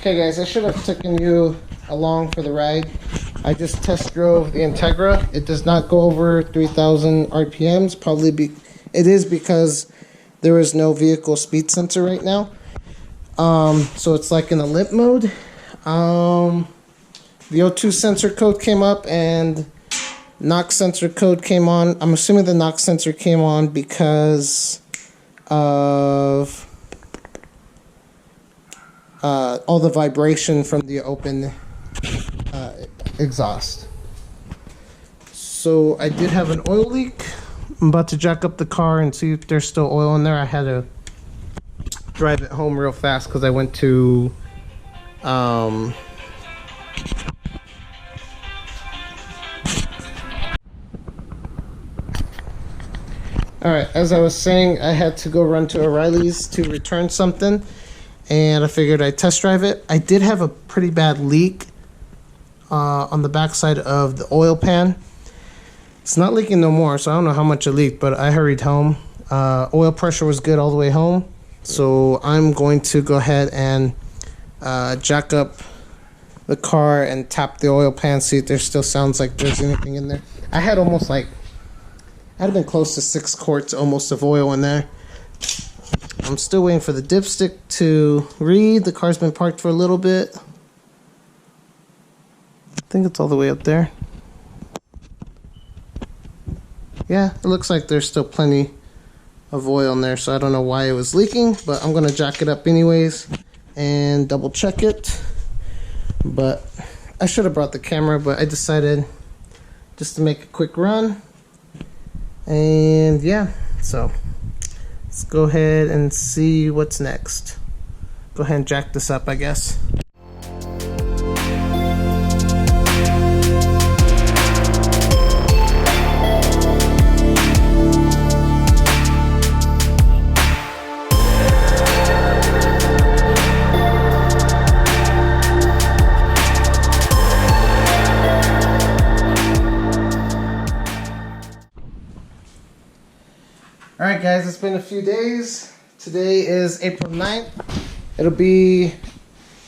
Okay guys, I should have taken you along for the ride. I just test drove the Integra. It does not go over 3,000 RPMs. It is because there is no vehicle speed sensor right now. So it's like in a limp mode. The O2 sensor code came up and NOx sensor code came on. I'm assuming the NOx sensor came on because of all the vibration from the open exhaust. So I did have an oil leak. I'm about to jack up the car and see if there's still oil in there. I had to drive it home real fast because I went to alright, as I was saying, I had to go run to O'Reilly's to return something, and I figured I'd test drive it. I did have a pretty bad leak on the backside of the oil pan. It's not leaking no more, so I don't know how much it leaked, but I hurried home. Oil pressure was good all the way home, so I'm going to go ahead and jack up the car and tap the oil pan, see if there still sounds like there's anything in there. I had almost like, I'd have been close to 6 quarts almost of oil in there. I'm still waiting for the dipstick to read. The car's been parked for a little bit. I think it's all the way up there. Yeah, it looks like there's still plenty of oil in there, so I don't know why it was leaking, but I'm gonna jack it up anyways and double check it. But I should have brought the camera, but I decided just to make a quick run. And yeah, so let's go ahead and see what's next. Go ahead and jack this up, I guess. Alright guys, it's been a few days. Today is April 9th. It'll be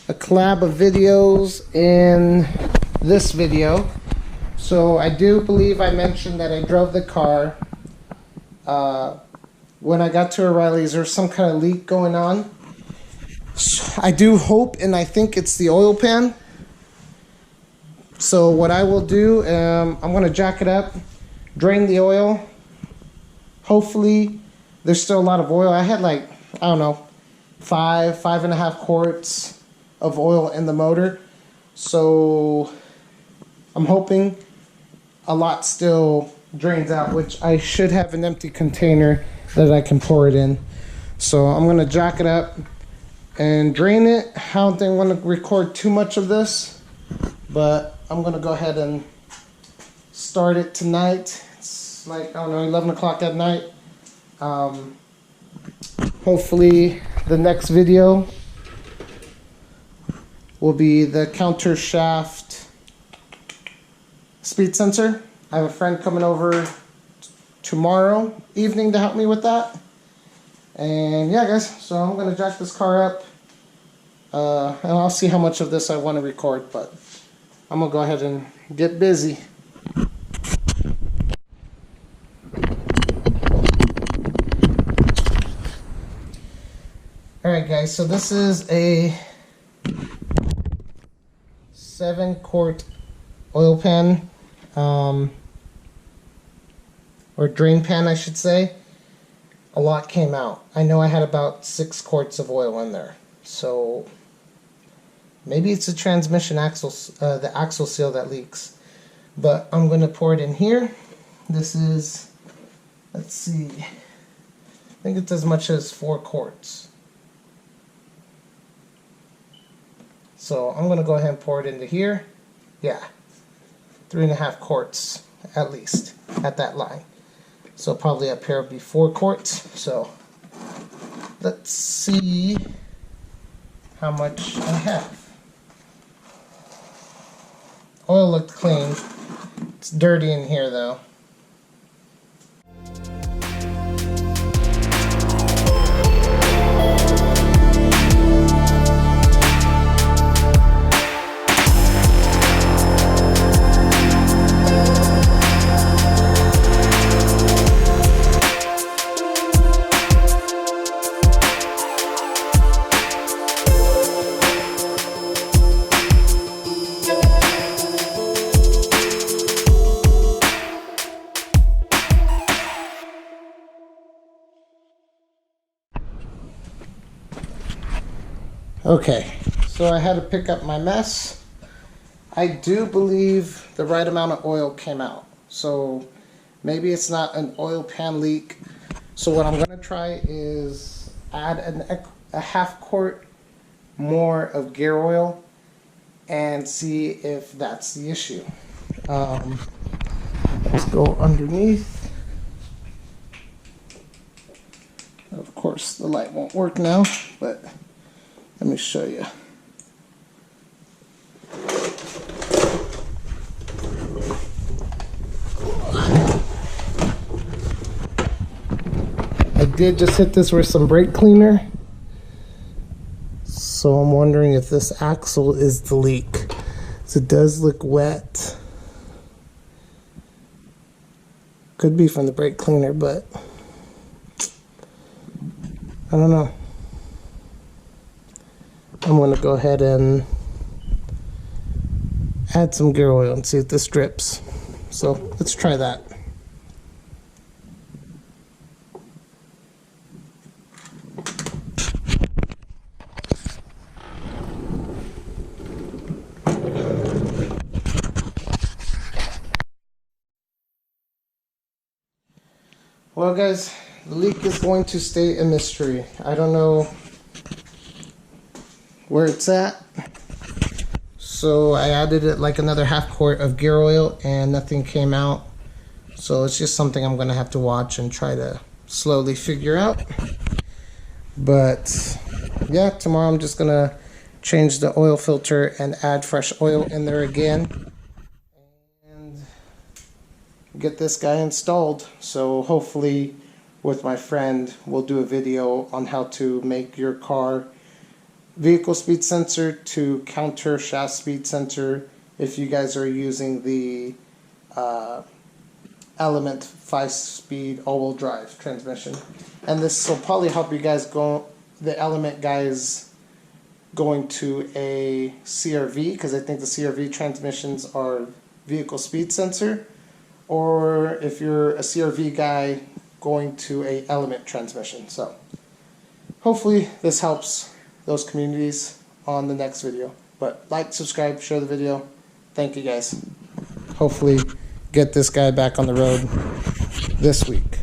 a collab of videos in this video. So I do believe I mentioned that I drove the car. When I got to O'Reilly's, there was some kind of leak going on. I do hope, and I think it's the oil pan. So what I will do, I'm going to jack it up, drain the oil. Hopefully there's still a lot of oil. I had like, I don't know, 5.5 quarts of oil in the motor. So I'm hoping a lot still drains out, which I should have an empty container that I can pour it in. So I'm gonna jack it up and drain it. I don't think I'm gonna record too much of this, but I'm gonna go ahead and start it tonight. Like, I don't know, 11 o'clock at night. Hopefully the next video will be the counter shaft speed sensor. I have a friend coming over tomorrow evening to help me with that. And yeah guys, so I'm gonna jack this car up and I'll see how much of this I want to record, but I'm gonna go ahead and get busy. Alright guys, so this is a 7-quart oil pan, or drain pan I should say. A lot came out. I know I had about 6 quarts of oil in there. So maybe it's the transmission axle, the axle seal that leaks. But I'm going to pour it in here. This is, let's see, I think it's as much as 4 quarts. So I'm going to go ahead and pour it into here. Yeah, 3.5 quarts at least at that line. So probably up here will be 4 quarts. So let's see how much I have. Oil looked clean. It's dirty in here though. Okay, so I had to pick up my mess. I do believe the right amount of oil came out, so maybe it's not an oil pan leak. So what I'm going to try is add a half quart more of gear oil and see if that's the issue. Let's go underneath. Of course, the light won't work now, but let me show you. I did just hit this with some brake cleaner, so I'm wondering if this axle is the leak. So it does look wet. Could be from the brake cleaner, but I don't know. I'm going to go ahead and add some gear oil and see if this drips. So let's try that. Well guys, the leak is going to stay a mystery. I don't know where it's at. So I added it like another half quart of gear oil and nothing came out. So it's just something I'm going to have to watch and try to slowly figure out. But yeah, tomorrow I'm just going to change the oil filter and add fresh oil in there again. And get this guy installed. So hopefully with my friend we'll do a video on how to make your car vehicle speed sensor to counter shaft speed sensor if you guys are using the Element 5-speed all-wheel drive transmission. And this will probably help you guys go, the Element guys going to a CRV, because I think the CRV transmissions are vehicle speed sensor, or if you're a CRV guy going to a Element transmission. So hopefully this helps those communities on the next video. But like, subscribe, share the video. Thank you guys. Hopefully get this guy back on the road this week.